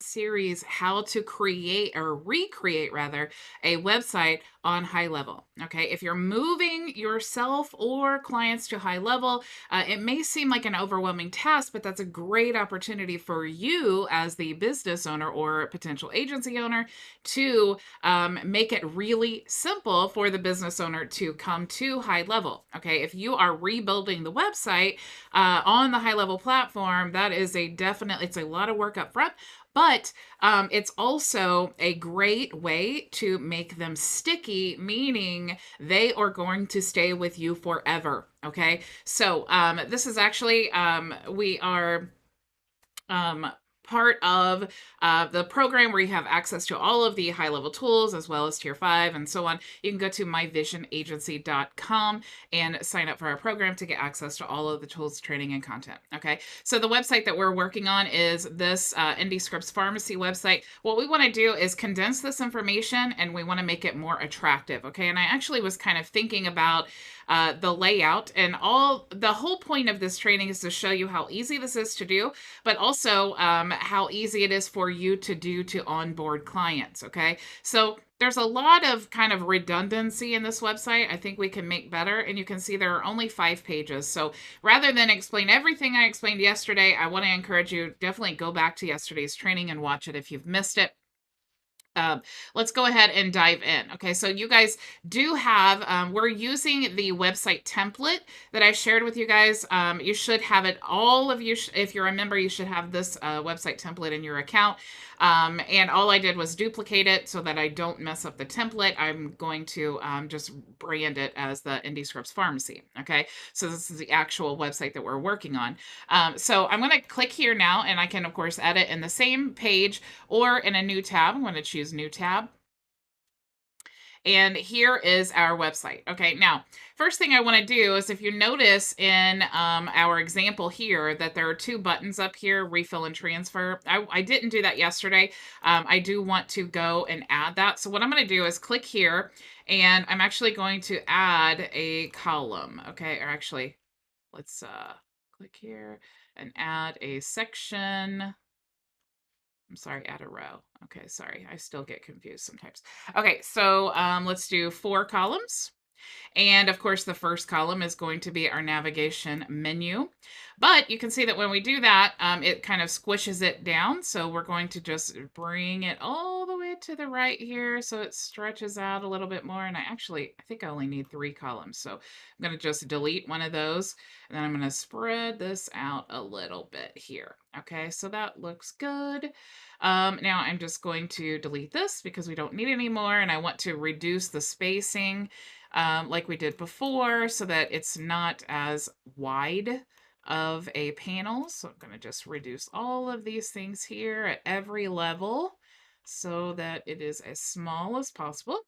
series how to create or recreate rather a website on HighLevel. Okay, if you're moving yourself or clients to HighLevel, it may seem like an overwhelming task, but that's a great opportunity for you as the business owner or potential agency owner to make it really simple for the business owner to come to HighLevel. Okay, if you are rebuilding the website on the HighLevel platform, that is it's a lot of work up front, but it's also a great way to make them sticky, meaning they are going to stay with you forever. Okay. So this is actually, we are um, part of the program where you have access to all of the HighLevel tools as well as tier 5 and so on. You can go to myvisionagency.com and sign up for our program to get access to all of the tools, training, and content. Okay, so the website that we're working on is this IndieScripts Pharmacy website. What we want to do is condense this information and we want to make it more attractive. Okay, and I actually was kind of thinking about the layout, and the whole point of this training is to show you how easy this is to do, but also how easy it is for you to do to onboard clients. Okay, so there's a lot of kind of redundancy in this website. I think we can make better, and you can see there are only 5 pages. So rather than explain everything I explained yesterday, I want to encourage you definitely go back to yesterday's training and watch it if you've missed it. Let's go ahead and dive in. Okay, so you guys do have, we're using the website template that I shared with you guys. You should have it, all of you, if you're a member, you should have this website template in your account. And all I did was duplicate it so that I don't mess up the template. I'm going to just brand it as the IndieScripts Pharmacy. Okay, so this is the actual website that we're working on. So I'm going to click here now, and I can, of course, edit in the same page or in a new tab. I'm going to choose new tab. And here is our website. Okay, now, first thing I want to do is, if you notice in our example here that there are 2 buttons up here, refill and transfer. I didn't do that yesterday. I do want to go and add that. So what I'm going to do is click here, and I'm actually going to add a column. Okay, or actually, let's click here and add a section. I'm sorry, add a row. Okay, sorry. I still get confused sometimes. Okay, so let's do 4 columns. And of course, the first column is going to be our navigation menu. But you can see that when we do that, it kind of squishes it down. So we're going to just bring it all the way to the right here so it stretches out a little bit more. And I think I only need 3 columns. So I'm going to just delete one of those. And then I'm going to spread this out a little bit here. Okay, so that looks good. Now I'm just going to delete this because we don't need it anymore. And I want to reduce the spacing like we did before, so that it's not as wide of a panel. So I'm going to just reduce all of these things here at every level so that it is as small as possible.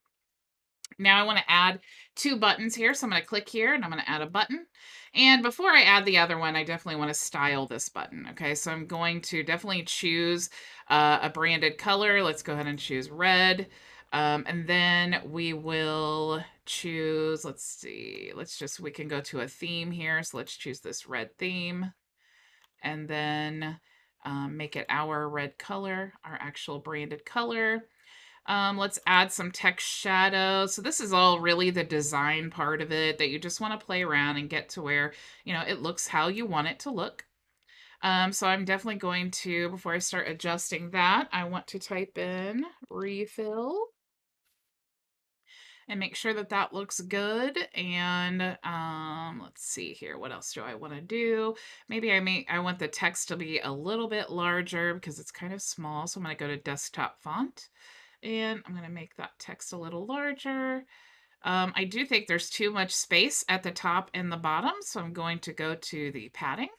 Now I want to add 2 buttons here. So I'm going to click here and I'm going to add a button. And before I add the other one, I definitely want to style this button. Okay, so I'm going to definitely choose a branded color. Let's go ahead and choose red. And then we will choose, let's see, we can go to a theme here. So let's choose this red theme. And then make it our red color, our actual branded color. Let's add some text shadows. So this is all really the design part of it that you just want to play around and get to where, it looks how you want it to look. So I'm definitely going to, before I start adjusting that, I want to type in refill and make sure that that looks good. And let's see here. What else do I want to do? Maybe I want the text to be a little bit larger because it's kind of small. So I'm going to go to desktop font. And I'm going to make that text a little larger. I do think there's too much space at the top and the bottom, so I'm going to go to the padding,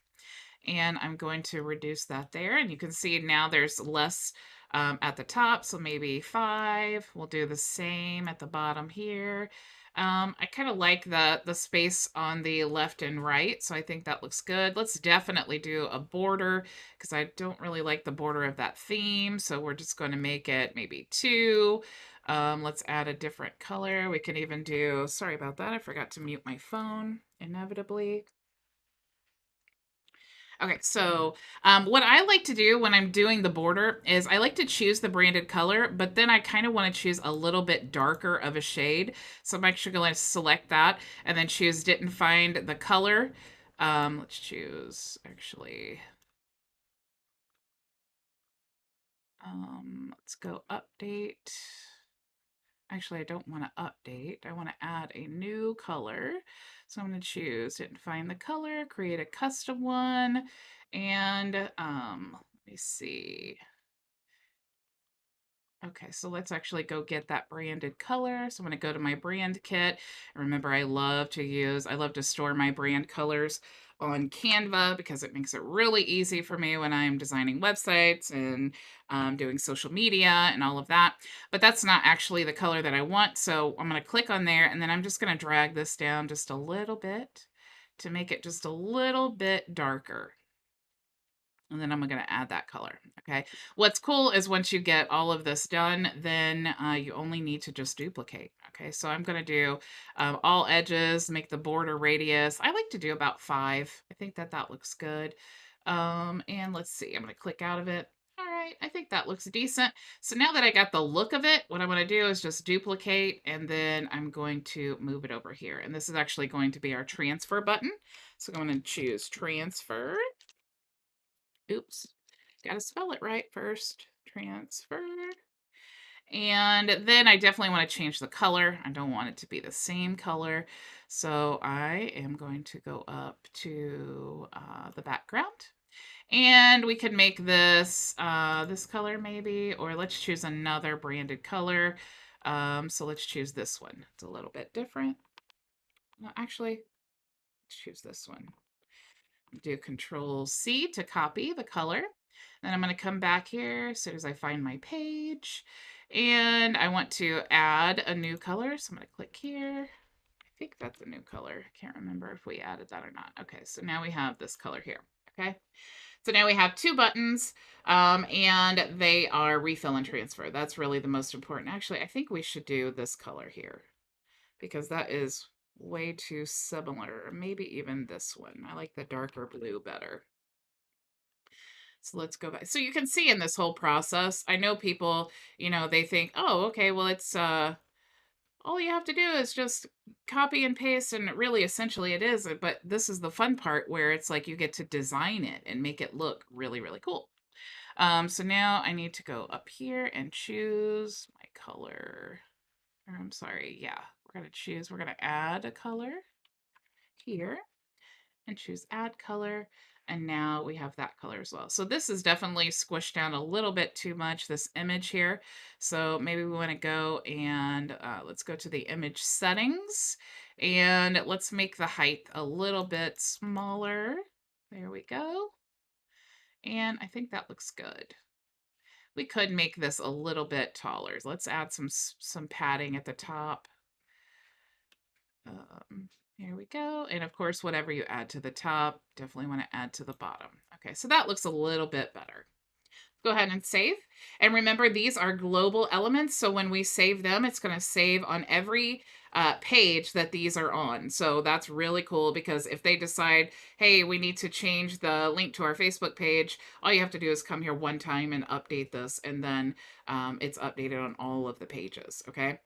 and I'm going to reduce that there. And you can see now there's less at the top, so maybe 5. We'll do the same at the bottom here. I kind of like the space on the left and right, so I think that looks good. Let's definitely do a border because I don't really like the border of that theme, so we're just going to make it maybe 2. Let's add a different color. We can even do, sorry about that, I forgot to mute my phone, inevitably. Okay, so what I like to do when I'm doing the border is I like to choose the branded color, but then I kind of want to choose a little bit darker of a shade. So I'm actually going to select that and then choose didn't find the color. Let's choose actually, let's go update. Actually, I don't want to update. I want to add a new color. So I'm going to choose, didn't find the color, create a custom one. And let me see. Okay, so let's actually go get that branded color. So I'm going to go to my brand kit. Remember, I love to store my brand colors on Canva because it makes it really easy for me when I'm designing websites and doing social media and all of that. But that's not actually the color that I want. So I'm going to click on there and then I'm just going to drag this down just a little bit to make it just a little bit darker. And then I'm going to add that color. Okay. What's cool is once you get all of this done, then you only need to just duplicate. Okay. So I'm going to do all edges, make the border radius. I like to do about 5. I think that that looks good. And let's see, I'm going to click out of it. All right. I think that looks decent. So now that I got the look of it, what I'm going to do is just duplicate and then I'm going to move it over here. And this is actually going to be our transfer button. So I'm going to choose transfer. Oops, got to spell it right first. Transfer. And then I definitely want to change the color. I don't want it to be the same color. So I am going to go up to the background. And we could make this this color maybe, or let's choose another branded color. So let's choose this one. It's a little bit different. No, actually, let's choose this one. Do Control C to copy the color. Then I'm going to come back here as soon as I find my page. And I want to add a new color. So I'm going to click here. I think that's a new color. I can't remember if we added that or not. Okay, so now we have this color here. Okay, so now we have 2 buttons and they are refill and transfer. That's really the most important. Actually, I think we should do this color here because that is way too similar. Maybe even this one. I like the darker blue better. So let's go back. So you can see in this whole process, I know people, they think, oh, okay, well, it's all you have to do is just copy and paste. And really, essentially, it is. But this is the fun part where it's like you get to design it and make it look really, really cool. So now I need to go up here and choose my color. Or I'm sorry, yeah, we're going to add a color here and choose add color. And now we have that color as well. So this is definitely squished down a little bit too much, this image here. So maybe we want to go and let's go to the image settings and let's make the height a little bit smaller. There we go. And I think that looks good. We could make this a little bit taller. Let's add some padding at the top. Here we go. And of course, whatever you add to the top, definitely want to add to the bottom. Okay, so that looks a little bit better. Go ahead and save. And remember, these are global elements. So when we save them, it's going to save on every page that these are on. So that's really cool because if they decide, hey, we need to change the link to our Facebook page, all you have to do is come here one time and update this. And then it's updated on all of the pages. Okay.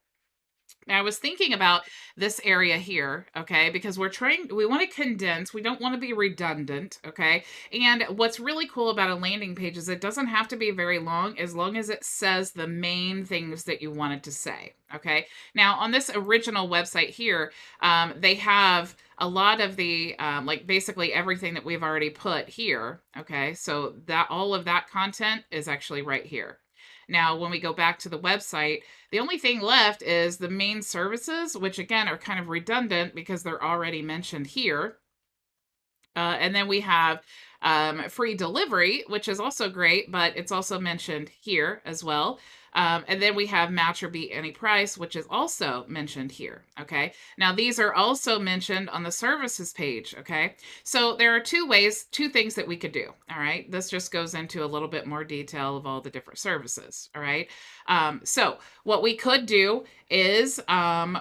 Now, I was thinking about this area here, okay, because we want to condense, we don't want to be redundant, okay? And what's really cool about a landing page is it doesn't have to be very long as it says the main things that you want it to say, okay? Now, on this original website here, they have a lot of the, like basically everything that we've already put here, okay? So that all of that content is actually right here. Now, when we go back to the website, the only thing left is the main services, which again are kind of redundant because they're already mentioned here. And then we have free delivery, which is also great, but it's also mentioned here as well. And then we have match or beat any price, which is also mentioned here. Okay. Now these are also mentioned on the services page. Okay. So there are two things that we could do. All right. This just goes into a little bit more detail of all the different services. All right. So what we could do is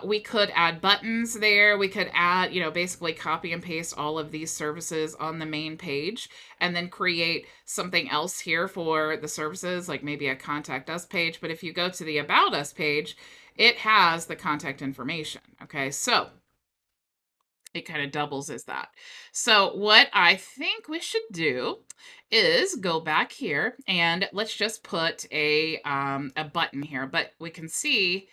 we could add buttons there. We could add, basically copy and paste all of these services on the main page and then create something else here for the services, like maybe a contact us page. But if you go to the about us page, it has the contact information. Okay, so it kind of doubles as that. So what I think we should do is go back here and let's just put a button here. But we can see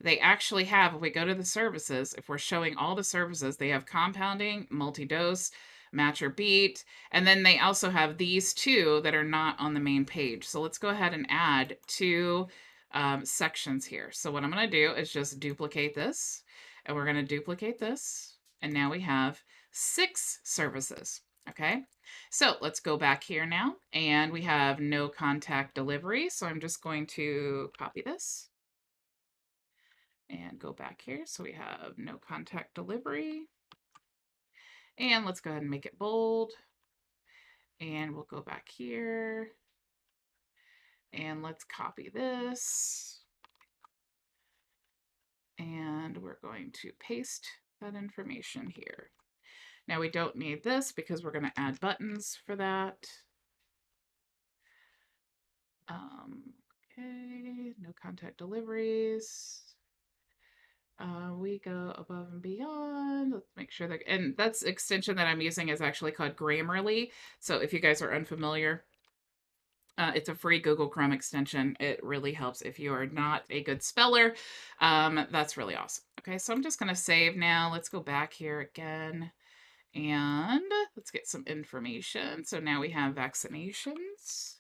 they actually have, if we go to the services, if we're showing all the services, they have compounding, multi-dose, match or beat, and then they also have these two that are not on the main page. So let's go ahead and add two sections here. So what I'm going to do is just duplicate this, and we're going to duplicate this. And now we have 6 services. Okay, so let's go back here now, and we have no contact delivery. So I'm just going to copy this and go back here. So we have no contact delivery. And let's go ahead and make it bold. And we'll go back here. And let's copy this. And we're going to paste that information here. Now we don't need this because we're going to add buttons for that. Okay, no contact deliveries. We go above and beyond. Let's make sure that, and that's extension that I'm using is actually called Grammarly. So if you guys are unfamiliar, it's a free Google Chrome extension. It really helps if you are not a good speller. That's really awesome. Okay, so I'm just going to save now. Let's go back here again. And let's get some information. So now we have vaccinations.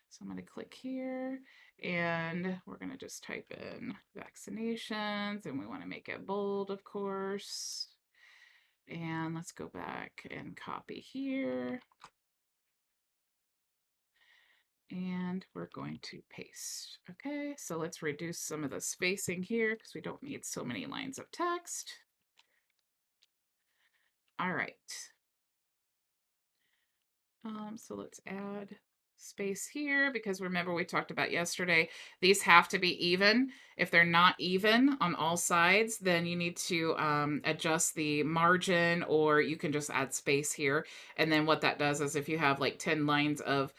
So I'm going to click here and we're going to just type in vaccinations and we want to make it bold, of course. And let's go back and copy here. And we're going to paste. Okay, so let's reduce some of the spacing here because we don't need so many lines of text. All right. So let's add space here because remember we talked about yesterday, these have to be even. If they're not even on all sides, then you need to adjust the margin or you can just add space here. And then what that does is if you have like 10 lines of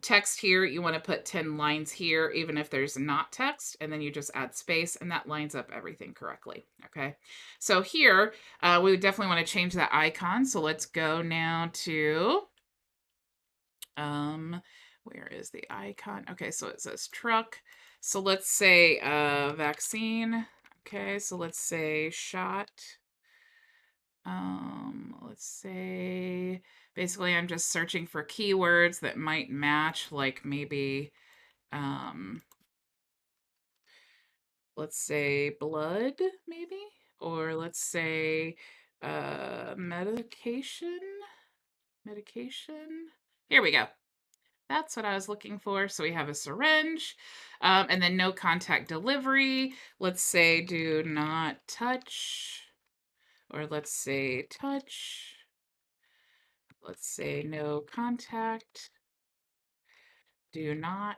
text here, you want to put 10 lines here, even if there's not text, and then you just add space and that lines up everything correctly. Okay. So here, we would definitely want to change that icon. So let's go now to where is the icon? Okay, so it says truck. So let's say vaccine. Okay, so let's say shot. Let's say basically I'm just searching for keywords that might match, like maybe let's say blood, maybe, or let's say medication. Here we go. That's what I was looking for. So we have a syringe, and then no contact delivery. Let's say do not touch, or let's say touch. Let's say no contact. Do not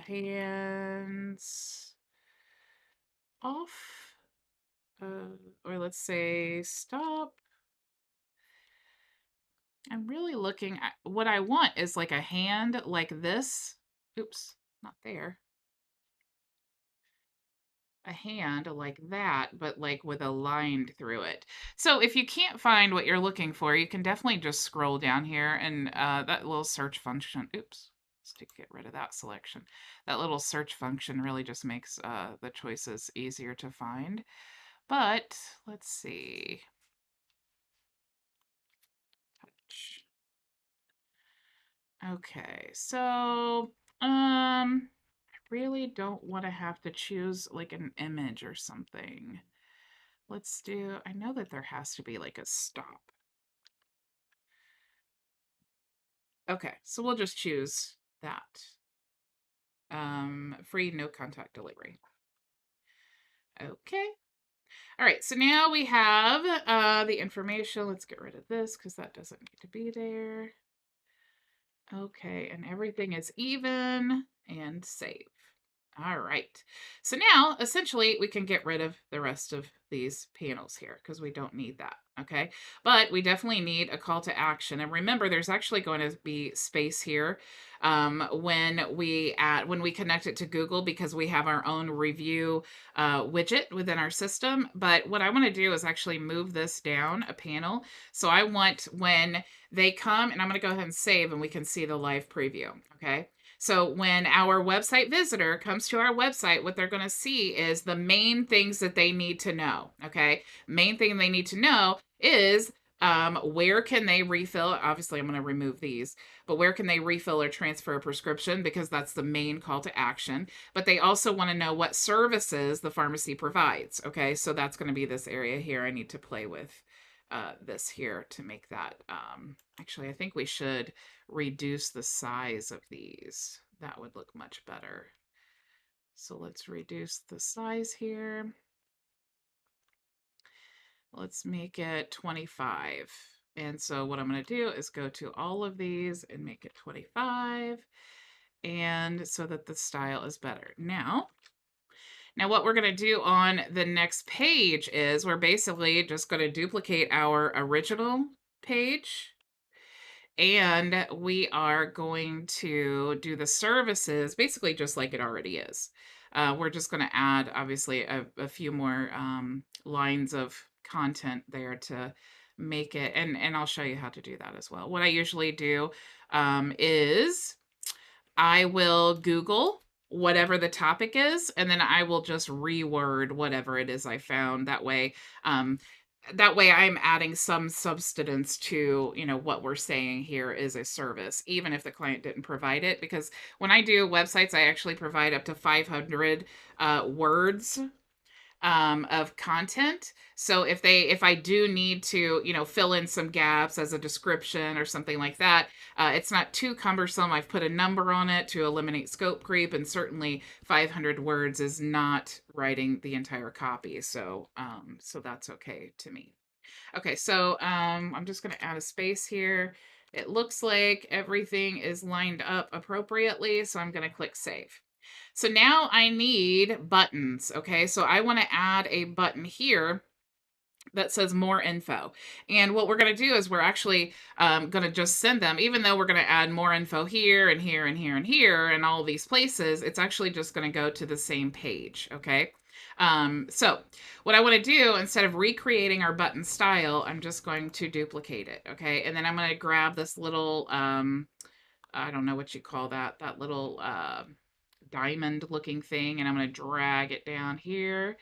hands off. Or let's say stop. I'm really looking at what I want is like a hand like this. Oops, not there. A hand like that, but like with a line through it. So if you can't find what you're looking for, you can definitely just scroll down here and that little search function. Oops, let's get rid of that selection. That little search function really just makes the choices easier to find. But let's see. Touch. Okay, so I really don't want to have to choose like an image or something. Let's do, I know that there has to be like a stop. Okay, so we'll just choose that. free, no contact delivery. Okay. All right, so now we have the information. Let's get rid of this because that doesn't need to be there. Okay, and everything is even and save. All right. So now, essentially, we can get rid of the rest of these panels here because we don't need that, okay? But we definitely need a call to action. And remember, there's actually going to be space here when we connect it to Google because we have our own review widget within our system. But what I want to do is actually move this down a panel. So I want when they come, and I'm going to go ahead and save, and we can see the live preview, okay? So when our website visitor comes to our website, what they're going to see is the main things that they need to know. Okay. Main thing they need to know is where can they refill? Obviously, I'm going to remove these, but where can they refill or transfer a prescription? Because that's the main call to action. But they also want to know what services the pharmacy provides. Okay. So that's going to be this area here. I need to play with this here to make that. Actually, I think we should reduce the size of these. That would look much better. So let's reduce the size here. Let's make it 25. And so what I'm going to do is go to all of these and make it 25. And so that the style is better. Now what we're going to do on the next page is we're basically just going to duplicate our original page. And we are going to do the services basically just like it already is. We're just going to add, obviously, a few more lines of content there to make it. And I'll show you how to do that as well. What I usually do is I will Google whatever the topic is, and then I will just reword whatever it is I found. That way I'm adding some substance to, what we're saying here is a service, even if the client didn't provide it. Because when I do websites, I actually provide up to 500 words of content. So if I do need to, fill in some gaps as a description or something like that, it's not too cumbersome. I've put a number on it to eliminate scope creep, and certainly 500 words is not writing the entire copy. So that's okay to me. Okay, so I'm just going to add a space here. It looks like everything is lined up appropriately, so I'm going to click save. So now I need buttons, okay? So I want to add a button here that says more info. And what we're going to do is we're actually going to just send them, even though we're going to add more info here and here and here and here and all these places, it's actually just going to go to the same page, okay? So what I want to do, instead of recreating our button style, I'm just going to duplicate it, okay? And then I'm going to grab this little, I don't know what you call that little diamond looking thing, and I'm going to drag it down here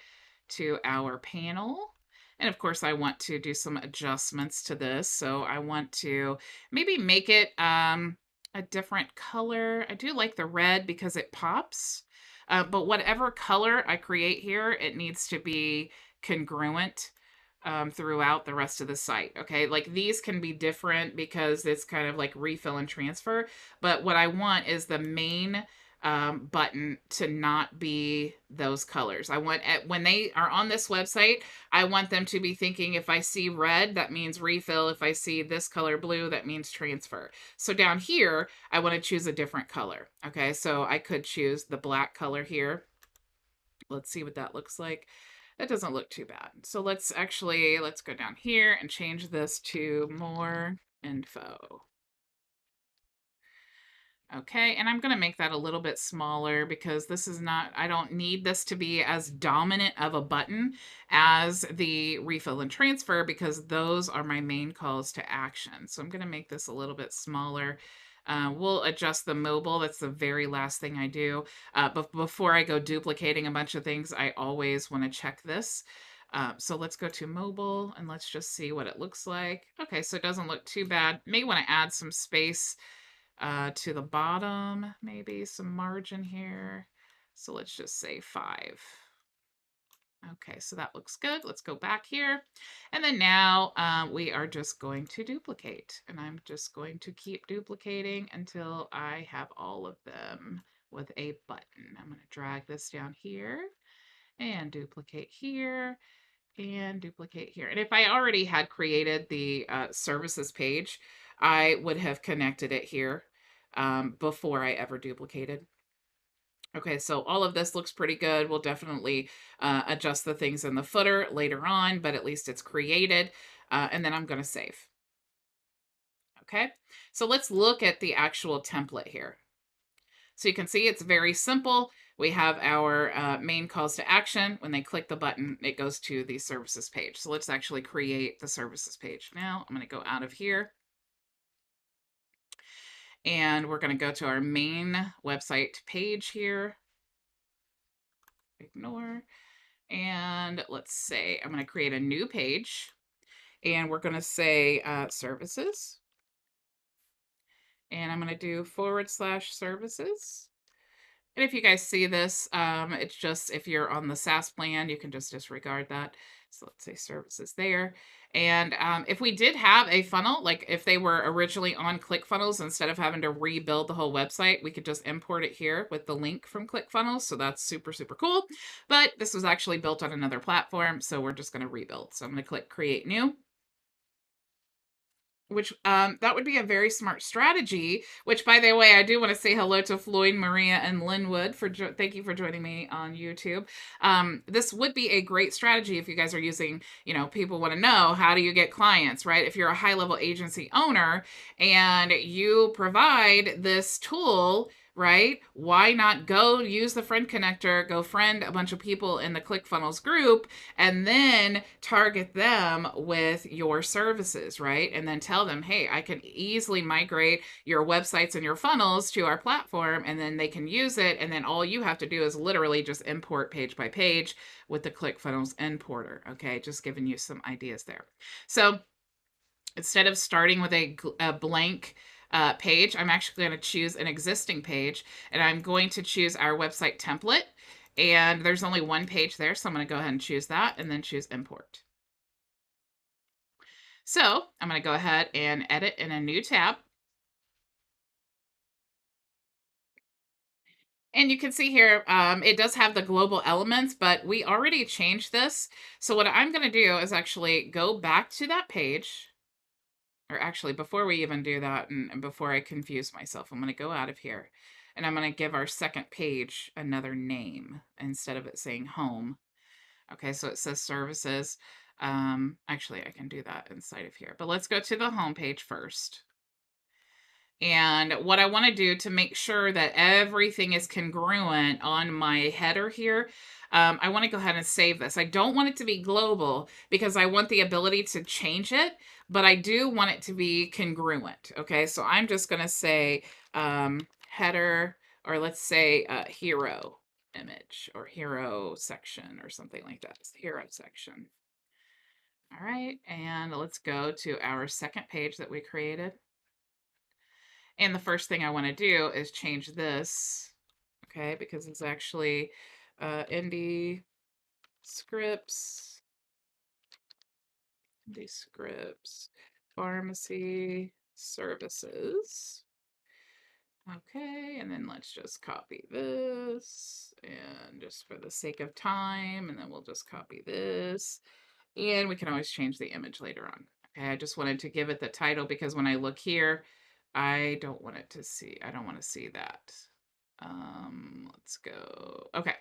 to our panel. And of course, I want to do some adjustments to this. So I want to maybe make it a different color. I do like the red because it pops. But whatever color I create here, it needs to be congruent throughout the rest of the site. Okay, like these can be different because it's kind of like refill and transfer. But what I want is the main button to not be those colors. I want, when they are on this website, I want them to be thinking, if I see red, that means refill. If I see this color blue, that means transfer. So down here, I want to choose a different color. Okay, so I could choose the black color here. Let's see what that looks like. That doesn't look too bad. So let's go down here and change this to more info. Okay, and I'm going to make that a little bit smaller because this is not, I don't need this to be as dominant of a button as the refill and transfer because those are my main calls to action. So I'm going to make this a little bit smaller. We'll adjust the mobile. That's the very last thing I do. But before I go duplicating a bunch of things, I always want to check this. So let's go to mobile and let's just see what it looks like. Okay, so it doesn't look too bad. May want to add some space to the bottom, maybe some margin here. So let's just say 5. Okay, so that looks good. Let's go back here. And then now we are just going to duplicate. And I'm just going to keep duplicating until I have all of them with a button. I'm going to drag this down here and duplicate here and duplicate here. And if I already had created the services page, I would have connected it here before I ever duplicated. Okay, so all of this looks pretty good. We'll definitely adjust the things in the footer later on, but at least it's created. And then I'm going to save. Okay, so let's look at the actual template here. So you can see it's very simple. We have our main calls to action. When they click the button, it goes to the services page. So let's actually create the services page. Now I'm going to go out of here. And we're going to go to our main website page here. Ignore. And let's say I'm going to create a new page. And we're going to say services. And I'm going to do /services. And if you guys see this, it's just if you're on the SaaS plan, you can just disregard that. So let's say services there. And if we did have a funnel, like if they were originally on ClickFunnels, instead of having to rebuild the whole website, we could just import it here with the link from ClickFunnels. So that's super, super cool. But this was actually built on another platform. So we're just going to rebuild. So I'm going to click Create New. Which that would be a very smart strategy. Which, by the way, I do want to say hello to Floyd, Maria, and Linwood for thank you for joining me on YouTube. This would be a great strategy if you guys are using. People want to know, how do you get clients, right? If you're a high-level agency owner and you provide this tool, right? Why not go use the friend connector, go friend a bunch of people in the ClickFunnels group, and then target them with your services, right? And then tell them, hey, I can easily migrate your websites and your funnels to our platform, and then they can use it. And then all you have to do is literally just import page by page with the ClickFunnels importer. Okay, just giving you some ideas there. So instead of starting with a blank page, I'm actually going to choose an existing page, and I'm going to choose our website template. And there's only one page there, so I'm going to go ahead and choose that and then choose import. So I'm going to go ahead and edit in a new tab. And you can see here, it does have the global elements, but we already changed this. So what I'm going to do is actually go back to that page. Or actually, before we even do that, and before I confuse myself, I'm going to go out of here. And I'm going to give our second page another name instead of it saying home. Okay, so it says services. Actually, I can do that inside of here. But let's go to the home page first. And what I want to do to make sure that everything is congruent on my header here, I want to go ahead and save this. I don't want it to be global because I want the ability to change it, but I do want it to be congruent. Okay, so I'm just going to say header, or let's say hero image or hero section or something like that. It's the hero section. All right, and let's go to our second page that we created. And the first thing I want to do is change this, okay, because it's actually indie scripts, pharmacy services. Okay, and then let's just copy this, and just for the sake of time, and then we'll just copy this, and we can always change the image later on. Okay, I just wanted to give it the title because when I look here, I don't want to see that. Let's go. Okay.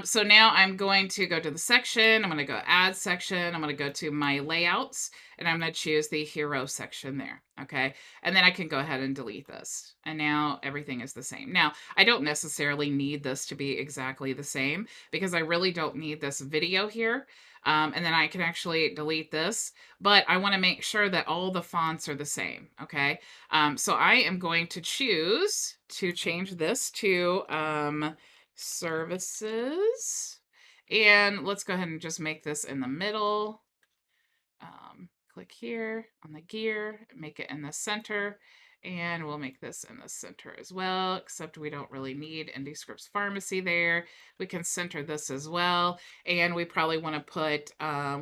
So now I'm going to go to the section. I'm going to go add section. I'm going to go to my layouts, and I'm going to choose the hero section there. Okay. And then I can go ahead and delete this. And now everything is the same. Now, I don't necessarily need this to be exactly the same because I really don't need this video here. And then I can actually delete this, but I want to make sure that all the fonts are the same. Okay. So I am going to choose to change this to, services, and let's go ahead and just make this in the middle. Click here on the gear, make it in the center, And we'll make this in the center as well, except we don't really need Indie Scripts Pharmacy there. We can center this as well. And we probably want to put,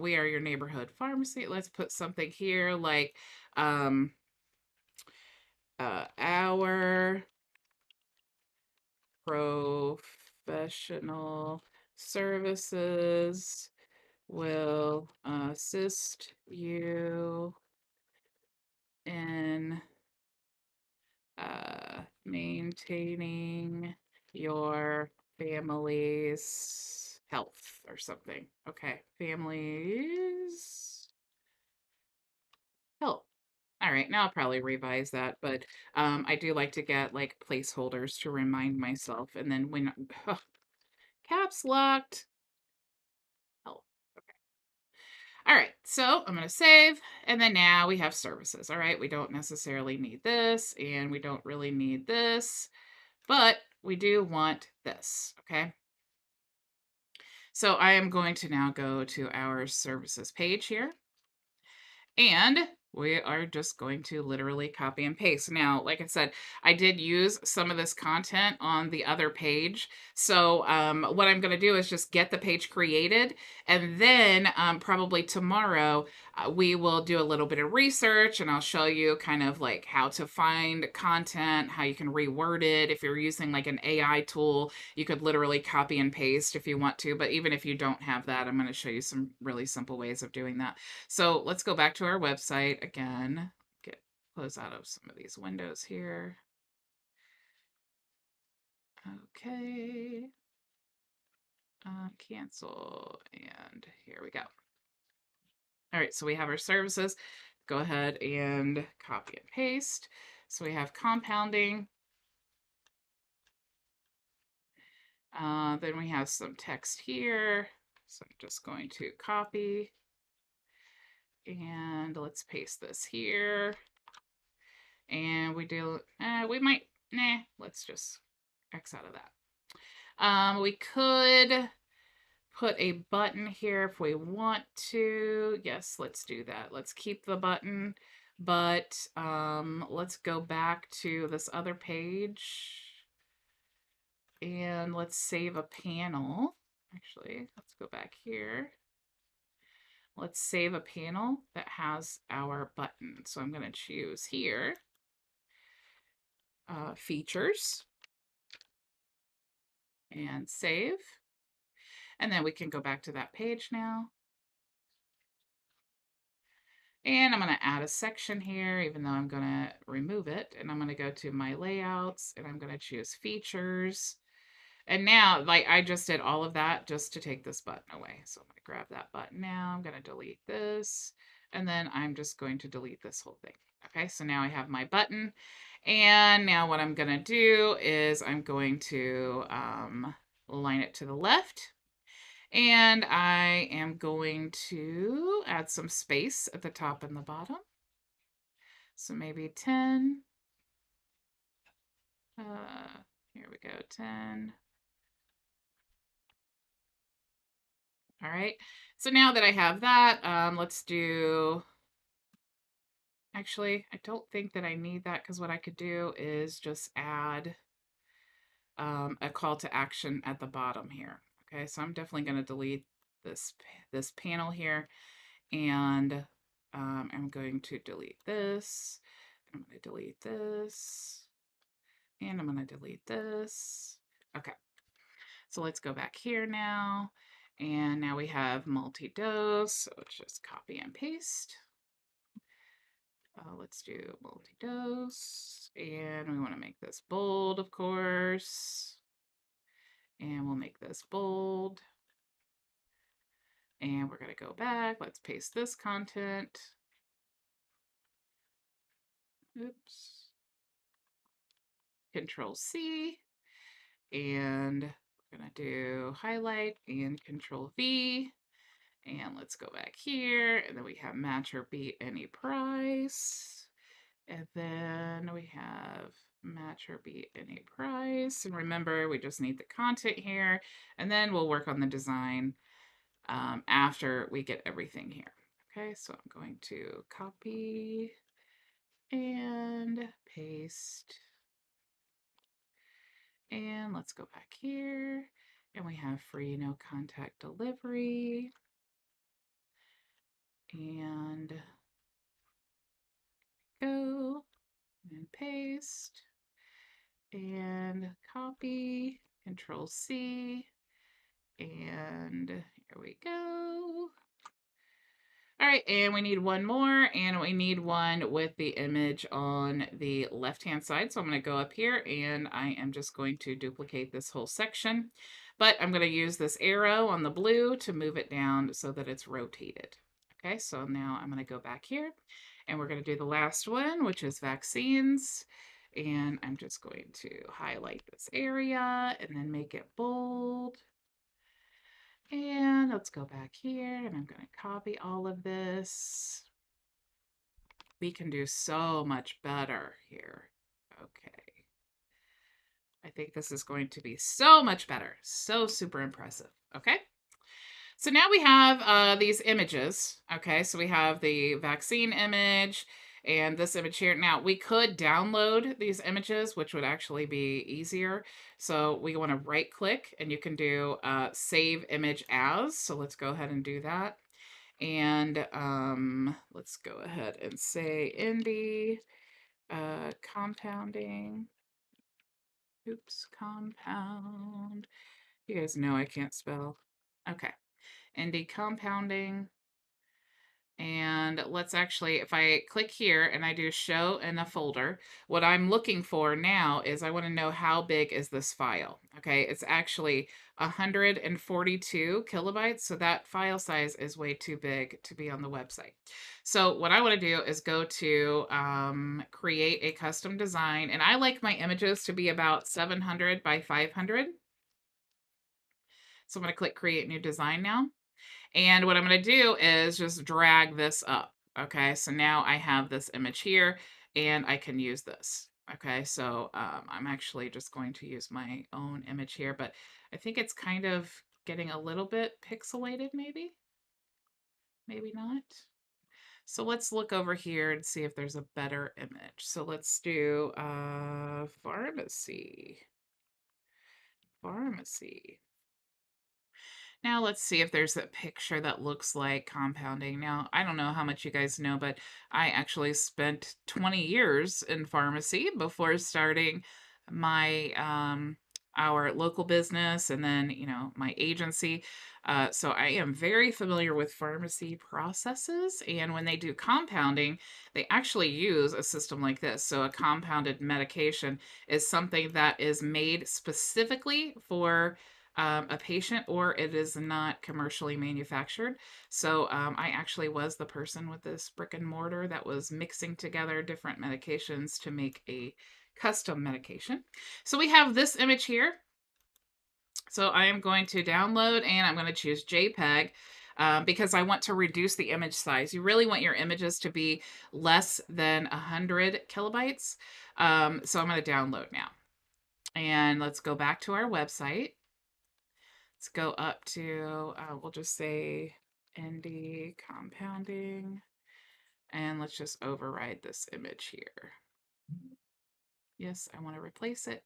we are your neighborhood pharmacy. Let's put something here like our professional services will assist you in maintaining your family's health or something. Okay, family's health. All right, now I'll probably revise that, but I do like to get like placeholders to remind myself, and then when caps locked health. All right, so I'm going to save, and then now we have services. All right, we don't necessarily need this, and we don't really need this, but we do want this, okay? So I am going to now go to our services page here, and we are just going to literally copy and paste. Now, like I said, I did use some of this content on the other page. So what I'm going to do is just get the page created. And then probably tomorrow, we will do a little bit of research and I'll show you kind of like how to find content, how you can reword it. If you're using like an AI tool, you could literally copy and paste if you want to. But even if you don't have that, I'm going to show you some really simple ways of doing that. So let's go back to our website again, close out of some of these windows here. Okay. Cancel, and here we go. All right, so we have our services. Go ahead and copy and paste. So we have compounding. Then we have some text here. So I'm just going to copy. And let's paste this here. And we do, we might, let's just X out of that. We could put a button here if we want to. Yes, let's do that. Let's keep the button, but let's go back to this other page and let's save a panel. Actually, let's go back here. Let's save a panel that has our button. So I'm going to choose here, features, and save. And then we can go back to that page now. And I'm going to add a section here, even though I'm going to remove it. And I'm going to go to my layouts and I'm going to choose features. And now, like I just did all of that just to take this button away. So I'm going to grab that button now. I'm going to delete this. And then I'm just going to delete this whole thing. Okay, so now I have my button. And now what I'm going to do is I'm going to align it to the left. And I am going to add some space at the top and the bottom. So maybe 10. Here we go, 10. All right. So now that I have that, let's do, actually, I don't think that I need that because what I could do is just add a call to action at the bottom here. Okay, so I'm definitely going to delete this panel here, and I'm going to delete this. I'm going to delete this, and I'm going to delete this. Okay, so let's go back here now, and now we have multi-dose. So let's just copy and paste. Let's do multi-dose, and we want to make this bold, of course. And we'll make this bold. And we're going to go back. Let's paste this content. Oops. Control C. And we're going to do highlight and Control V. And let's go back here. And then we have match or beat any price. And then we have match or beat any price. And remember, we just need the content here. And then we'll work on the design after we get everything here. Okay, so I'm going to copy and paste. And let's go back here. And we have free no contact delivery. And go and paste and copy, Control C, and here we go. All right, and we need one more, and we need one with the image on the left-hand side. So I'm going to go up here, and I am just going to duplicate this whole section. But I'm going to use this arrow on the blue to move it down so that it's rotated. Okay, so now I'm going to go back here, and we're going to do the last one, which is vaccines. And I'm just going to highlight this area and then make it bold. And let's go back here, and I'm going to copy all of this. We can do so much better here. Okay. I think this is going to be so much better. So super impressive. Okay. So now we have these images. Okay. So we have the vaccine image and this image here. Now we could download these images, which would actually be easier. So we want to right click and you can do save image as. So let's go ahead and do that. And let's go ahead and say indie compounding. Oops, compound. You guys know I can't spell. Okay. Indie compounding. And let's actually, if I click here and I do show in a folder, what I'm looking for now is I want to know how big is this file. Okay, it's actually 142 kilobytes. So that file size is way too big to be on the website. So what I want to do is go to create a custom design. And I like my images to be about 700 by 500. So I'm going to click create new design now. And what I'm going to do is just drag this up. Okay, so now I have this image here and I can use this. Okay, so I'm actually just going to use my own image here, but I think it's kind of getting a little bit pixelated, maybe. Maybe not. So let's look over here and see if there's a better image. So let's do pharmacy. Pharmacy. Now let's see if there's a picture that looks like compounding. Now, I don't know how much you guys know, but I actually spent 20 years in pharmacy before starting my our local business and then, you know, my agency. So I am very familiar with pharmacy processes. And when they do compounding, they actually use a system like this. So a compounded medication is something that is made specifically for a patient or it is not commercially manufactured. So I actually was the person with this brick and mortar that was mixing together different medications to make a custom medication. So we have this image here. So I am going to download and I'm going to choose JPEG. Because I want to reduce the image size. You really want your images to be less than 100 kilobytes. So I'm going to download now. And let's go back to our website. Let's go up to, we'll just say ND compounding. And let's just override this image here. Yes, I want to replace it.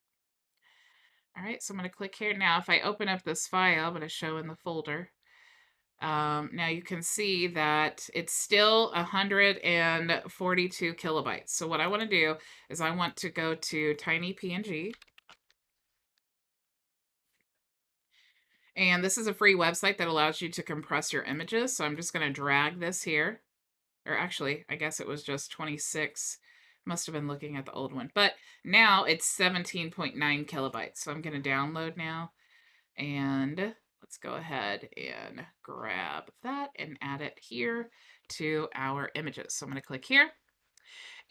All right, so I'm going to click here. Now, if I open up this file, I'm going to show in the folder. Now you can see that it's still 142 kilobytes. So what I want to do is I want to go to TinyPNG. And this is a free website that allows you to compress your images. So I'm just going to drag this here. Or actually, I guess it was just 26. Must have been looking at the old one. But now it's 17.9 kilobytes. So I'm going to download now. And let's go ahead and grab that and add it here to our images. So I'm going to click here.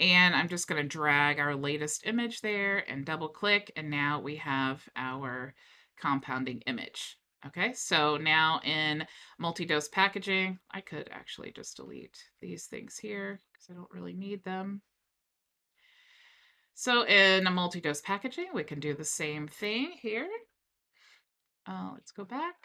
And I'm just going to drag our latest image there and double click. And now we have our compounding image. Okay, so now in multi-dose packaging, I could actually just delete these things here because I don't really need them. So in a multi-dose packaging, we can do the same thing here. Let's go back.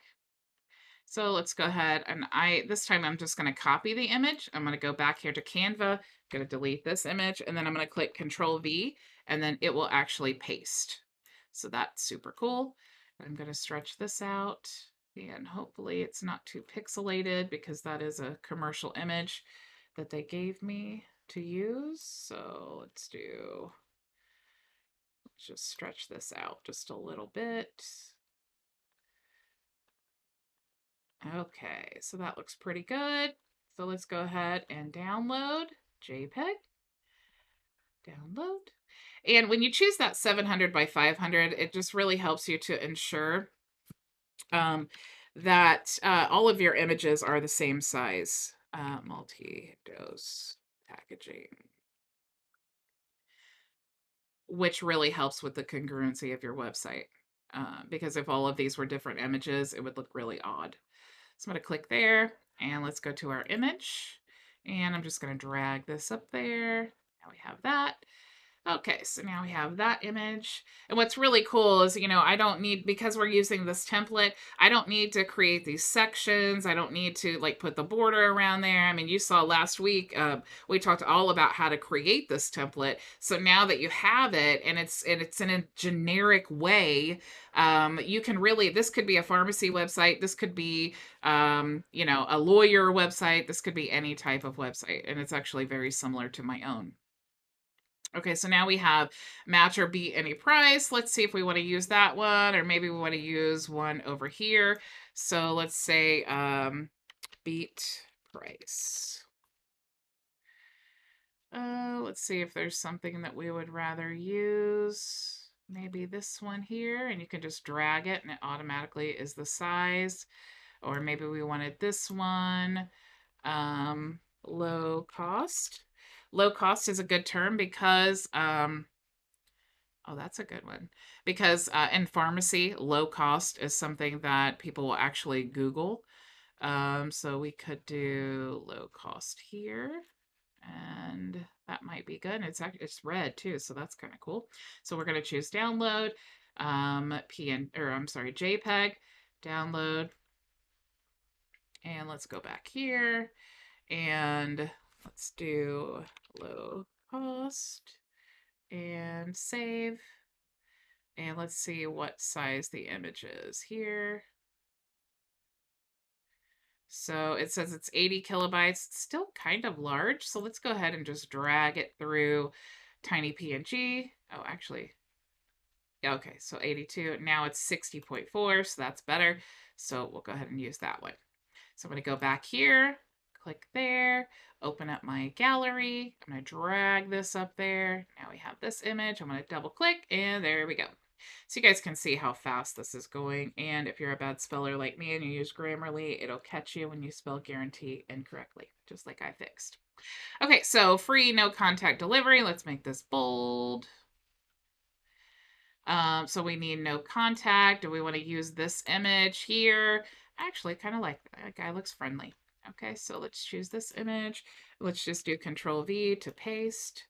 So let's go ahead and this time I'm just going to copy the image. I'm going to go back here to Canva, going to delete this image, and then I'm going to click Control V, and then it will actually paste. So that's super cool. I'm going to stretch this out, and hopefully it's not too pixelated because that is a commercial image that they gave me to use. So let's just stretch this out just a little bit. Okay, so that looks pretty good. So let's go ahead and download JPEG. Download. And when you choose that 700 by 500, it just really helps you to ensure that all of your images are the same size. Multi-dose packaging, which really helps with the congruency of your website. Because if all of these were different images, it would look really odd. So I'm going to click there, and let's go to our image. And I'm just going to drag this up there. Now we have that. Okay, so now we have that image. And what's really cool is, I don't need, because we're using this template, I don't need to create these sections. I don't need to like put the border around there. I mean, you saw last week, we talked all about how to create this template. So now that you have it and it's in a generic way, you can really, this could be a pharmacy website. This could be, a lawyer website. This could be any type of website. And it's actually very similar to my own. Okay, so now we have match or beat any price. Let's see if we want to use that one, or maybe we want to use one over here. So let's say beat price. Let's see if there's something that we would rather use. Maybe this one here, and you can just drag it and it automatically is the size. Or maybe we wanted this one, low cost. Low cost is a good term because, oh, that's a good one. Because in pharmacy, low cost is something that people will actually Google. So we could do low cost here, and that might be good. And it's red too, so that's kind of cool. So we're going to choose download, JPEG, download, and let's go back here. And let's do low cost and save. And let's see what size the image is here. So it says it's 80 kilobytes. It's still kind of large. So let's go ahead and just drag it through TinyPNG. Oh, actually, okay, so 82. Now it's 60.4, so that's better. So we'll go ahead and use that one. So I'm going to go back here, click there, open up my gallery. I'm going to drag this up there. Now we have this image. I'm going to double click, and there we go. So you guys can see how fast this is going. And if you're a bad speller like me and you use Grammarly, it'll catch you when you spell guarantee incorrectly, just like I fixed. Okay, so free no contact delivery. Let's make this bold. So we need no contact. Do we want to use this image here? Actually, kind of like that guy looks friendly. Okay, so let's choose this image. Let's just do Control V to paste.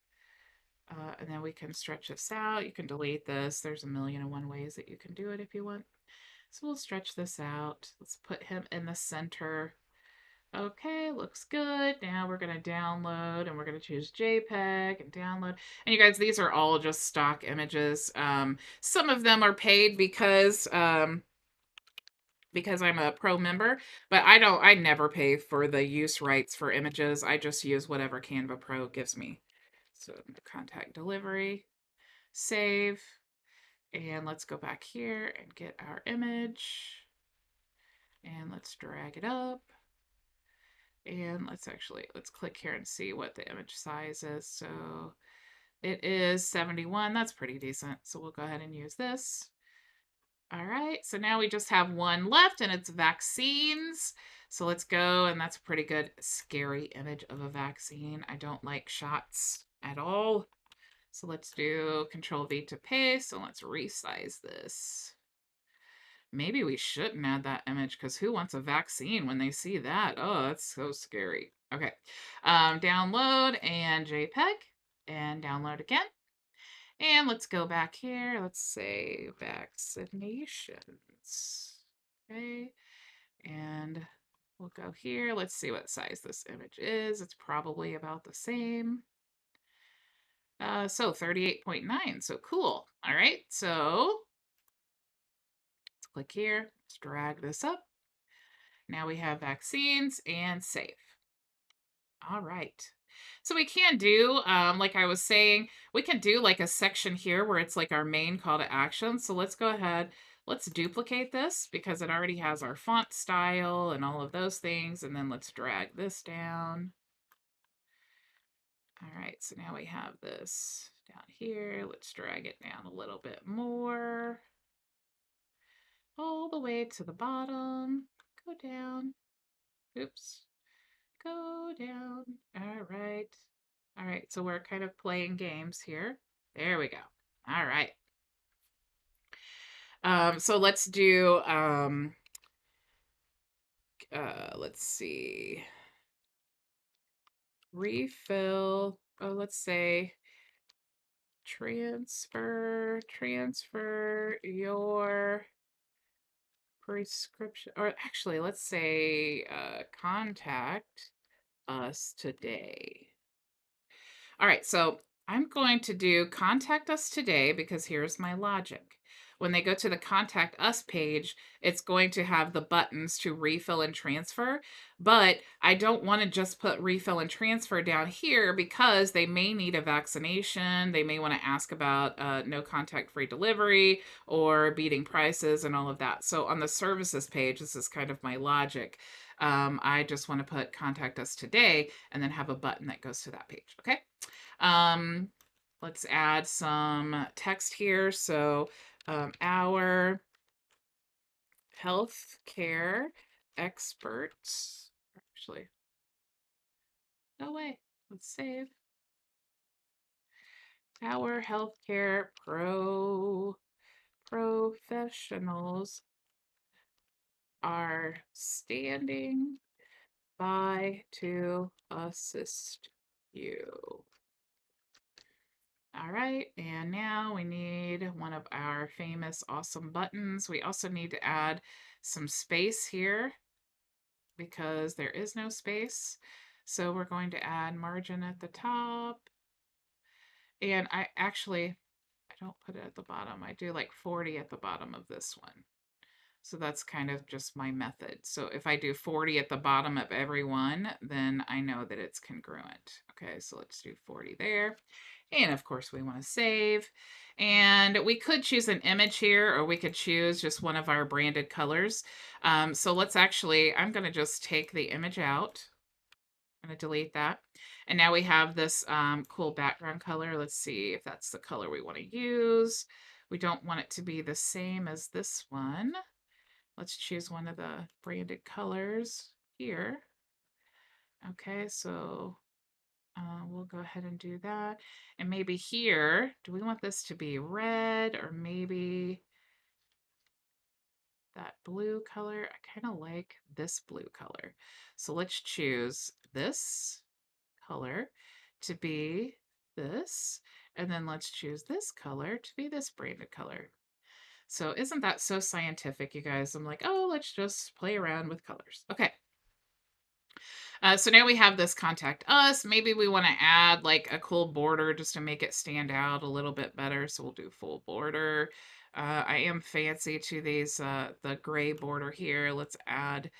And then we can stretch this out. You can delete this. There's a million and one ways that you can do it if you want. So we'll stretch this out. Let's put him in the center. Okay, looks good. Now we're going to download, and we're going to choose JPEG and download. And you guys, these are all just stock images. Some of them are paid because I'm a pro member, but I never pay for the use rights for images. I just use whatever Canva Pro gives me. So contact delivery, save, and let's go back here and get our image, and let's drag it up. And let's click here and see what the image size is. So it is 71. That's pretty decent. So we'll go ahead and use this. All right, so now we just have one left, and it's vaccines. So let's go, and that's a pretty good scary image of a vaccine. I don't like shots at all. So let's do Control V to paste. So let's resize this. Maybe we shouldn't add that image, because who wants a vaccine when they see that? Oh, that's so scary. Okay, download and JPEG, and download again. And let's go back here. Let's say vaccinations. Okay, And we'll go here. Let's see what size this image is. It's probably about the same. So 38.9. So cool. All right. So let's click here. Let's drag this up. Now we have vaccines and save. All right. So we can do, like I was saying, we can do like a section here where it's like our main call to action. So let's go ahead. Let's duplicate this because it already has our font style and all of those things. And then let's drag this down. All right, so now we have this down here. Let's drag it down a little bit more. All the way to the bottom. Go down. Oops. Go down. All right. All right, so we're kind of playing games here. There we go. All right. So let's do, let's see. Refill. Oh, let's say transfer your prescription, or actually, let's say contact us today. All right, so I'm going to do contact us today because here's my logic. When they go to the contact us page, it's going to have the buttons to refill and transfer, but I don't want to just put refill and transfer down here because they may need a vaccination. They may want to ask about no contact free delivery or beating prices and all of that. So on the services page, this is kind of my logic. I just want to put contact us today and then have a button that goes to that page. Okay. Let's add some text here. So our healthcare experts, actually, no way. Let's save. Our healthcare professionals are standing by to assist you. All right, and now we need one of our famous awesome buttons. We also need to add some space here because there is no space. So we're going to add margin at the top. And I don't put it at the bottom. I do like 40 at the bottom of this one. So that's kind of just my method. So if I do 40 at the bottom of every one, then I know that it's congruent. Okay, so let's do 40 there. And of course we want to save. And we could choose an image here, or we could choose just one of our branded colors. So let's actually, I'm going to just take the image out. I'm going to delete that. And now we have this cool background color. Let's see if that's the color we want to use. We don't want it to be the same as this one. Let's choose one of the branded colors here. Okay, so we'll go ahead and do that. And maybe here, do we want this to be red or maybe that blue color? I kind of like this blue color. So let's choose this color to be this. And then let's choose this color to be this branded color. So isn't that so scientific, you guys? I'm like, oh, let's just play around with colors. Okay. So now we have this contact us. Maybe we want to add like a cool border just to make it stand out a little bit better. So we'll do full border. I am fancy to these, the gray border here. Let's add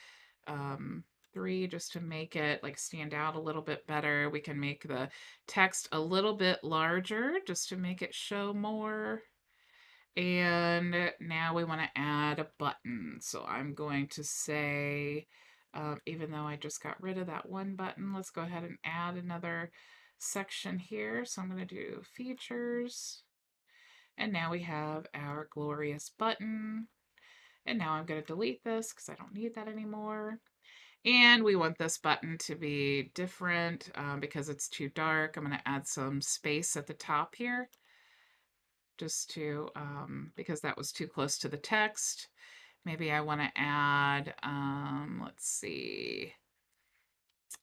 3 just to make it like stand out a little bit better. We can make the text a little bit larger just to make it show more. And now we want to add a button. So I'm going to say, even though I just got rid of that one button, let's go ahead and add another section here. So I'm going to do features. And now we have our glorious button. And now I'm going to delete this because I don't need that anymore. And we want this button to be different because it's too dark. I'm going to add some space at the top here just to, because that was too close to the text. Maybe I want to add, let's see.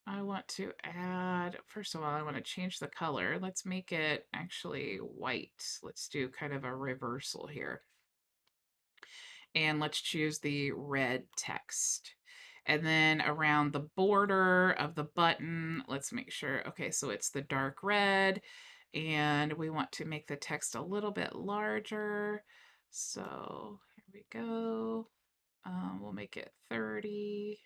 I want to add, first of all, I want to change the color. Let's make it actually white. Let's do kind of a reversal here. And let's choose the red text. And then around the border of the button, let's make sure, okay, so it's the dark red, and we want to make the text a little bit larger. So here we go. We'll make it 30.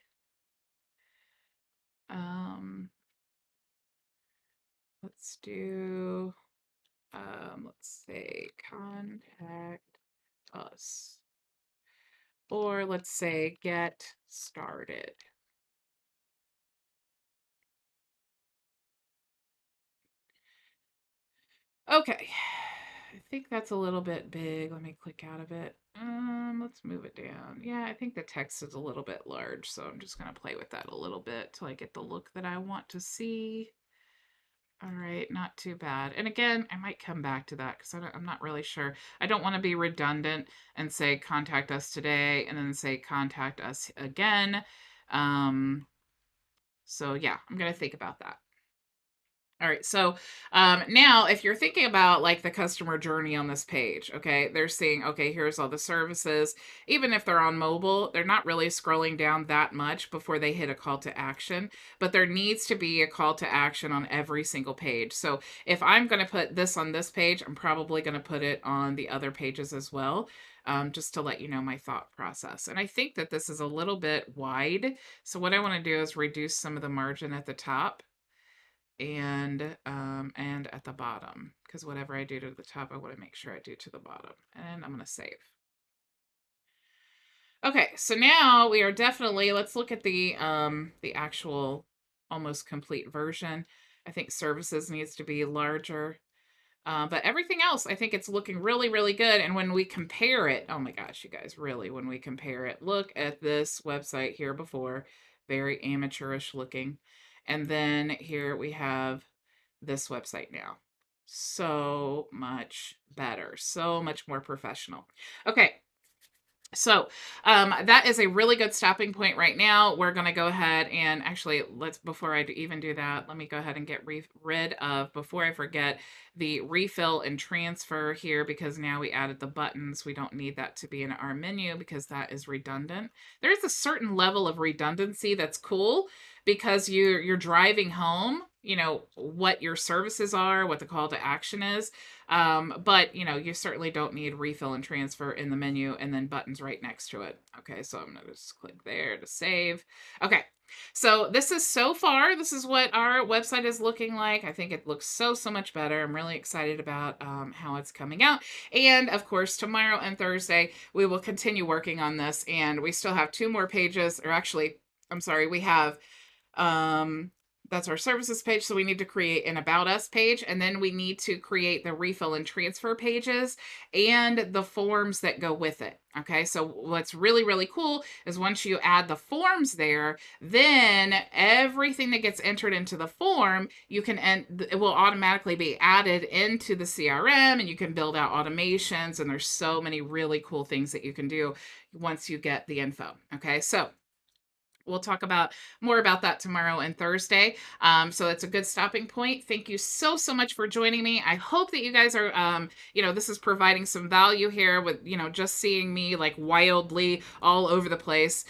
Let's do, let's say contact us, or let's say get started. Okay, I think that's a little bit big. Let me click out of it. Let's move it down. Yeah, I think the text is a little bit large, so I'm just gonna play with that a little bit till I get the look that I want to see. All right, not too bad. And again, I might come back to that because I'm not really sure. I don't want to be redundant and say contact us today and then say contact us again. So yeah, I'm gonna think about that. All right, so now if you're thinking about like the customer journey on this page, okay, they're seeing, okay, here's all the services. Even if they're on mobile, they're not really scrolling down that much before they hit a call to action, but there needs to be a call to action on every single page. So if I'm going to put this on this page, I'm probably going to put it on the other pages as well, just to let you know my thought process. And I think that this is a little bit wide. So what I want to do is reduce some of the margin at the top and at the bottom, because whatever I do to the top, I want to make sure I do to the bottom. And I'm going to save. Okay, so now we are definitely, let's look at the actual almost complete version. I think services needs to be larger. But everything else, I think it's looking really, really good. And when we compare it, oh my gosh, you guys, really, when we compare it, look at this website here before, very amateurish looking. And then here we have this website now. So much better, so much more professional. Okay. So that is a really good stopping point right now. We're going to go ahead and actually, before I even do that, let me go ahead and get rid of, before I forget, the refill and transfer here, because now we added the buttons. We don't need that to be in our menu because that is redundant. There is a certain level of redundancy that's cool because you're driving home, you know, what your services are, what the call to action is. But you know, you certainly don't need refill and transfer in the menu and then buttons right next to it. Okay, so I'm gonna just click there to save. Okay, so this is so far, this is what our website is looking like. I think it looks so much better. I'm really excited about how it's coming out. And of course, tomorrow and Thursday, we will continue working on this. And we still have 2 more pages, or actually, I'm sorry, we have that's our services page. So we need to create an about us page, and then we need to create the refill and transfer pages and the forms that go with it. Okay. So what's really, really cool is once you add the forms there, then everything that gets entered into the form, it will automatically be added into the CRM, and you can build out automations. And there's so many really cool things that you can do once you get the info. Okay. So we'll talk about more about that tomorrow and Thursday. So that's a good stopping point. Thank you so much for joining me. I hope that you guys are, this is providing some value here with, just seeing me like wildly all over the place,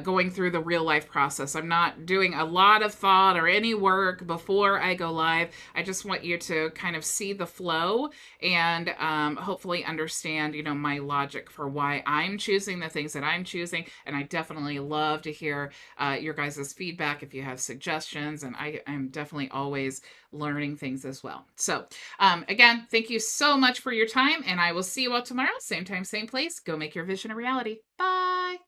going through the real life process. I'm not doing a lot of thought or any work before I go live. I just want you to kind of see the flow and hopefully understand, my logic for why I'm choosing the things that I'm choosing. And I definitely love to hear your guys' feedback if you have suggestions, and I'm definitely always learning things as well. So again, thank you so much for your time, and I will see you all tomorrow, same time, same place. Go make your vision a reality. Bye.